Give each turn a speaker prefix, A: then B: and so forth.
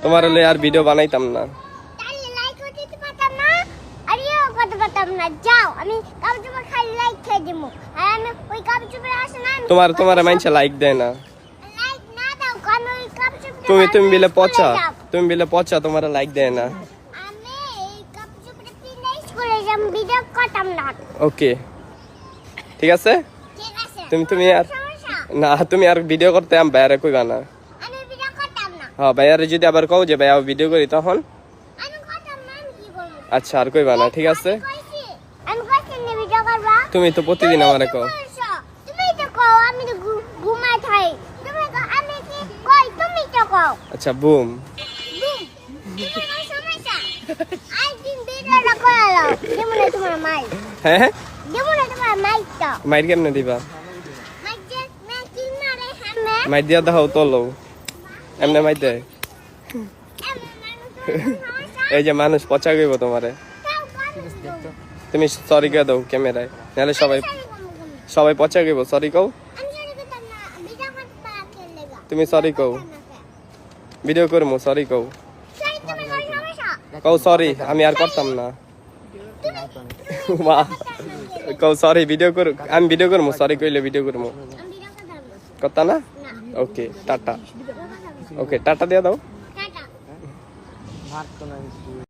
A: তোমার হলে আর ভিডিও বানাইতাম না।
B: তাহলে লাইক করতে পারতাম না, আর ইও করতে পারতাম না। যাও, আমি কাপড় চোপড় খালি লাইক খেয়ে দিমু। আর আমি ওই কাপড় চোপড় আসে না,
A: তোমার মানুষে লাইক দেয় না।
B: লাইক না দাও, কারণ ওই কাপড় চোপড়
A: তুমি বিলে পচা, তুমি বিলে পচা, তোমার লাইক দেয় না।
B: আমি এই কাপড় চোপড় পিনে স্কুলে যাম, ভিডিও করতাম না।
A: ওকে, ঠিক আছে।
B: ঠিক আছে,
A: তুমি আর
B: সমস্যা?
A: না, তুমি আর ভিডিও করতে আম বাইরে কইবা না।
B: আমি ভিডিও করতাম না।
A: হ্যাঁ, ভাইয়ারে যদি আবার কও যে ভাইয়া ভিডিও করি তখন
B: আমি করতাম না, আমি কি করব?
A: আচ্ছা আর কইবা না, ঠিক আছে।
B: আমি কইছি না ভিডিও করবা।
A: তুমি তো প্রতিদিন আমারে কও।
B: তুমি তো কও, আমি তো ঘুমাই থাই। তুমি কও, আমি কি কই, তুমি তো কও।
A: আচ্ছা বুম।
B: বুম, তোমার সমস্যা? আই দিন ভিডিওটা করালো, যেমন তোমার মাই,
A: হ্যাঁ,
B: যেমন তোমার মাই তো
A: মাইর কেমনে দিবা?
B: মাই যে মে কি মারে হামে
A: মাইর দিয়া দাও তোলো, এমনে মাইর দেয়। এই যে মানুষ পচা গইব তোমারে। তুমি সরি কে দাও ক্যামেরায়, নাহলে সবাই পচা গইব। সরি কও, তুমি সরি কও, ভিডিও করবো। সরি কও, কও সরি, আমি আর করতাম না। বাহ, কও সরি, ভিডিও কর, আমি ভিডিও করবো। সরি কইলে ভিডিও করবো, করতা না? ওকে, টাটা। ওকে, টাটা দিয়া দাও।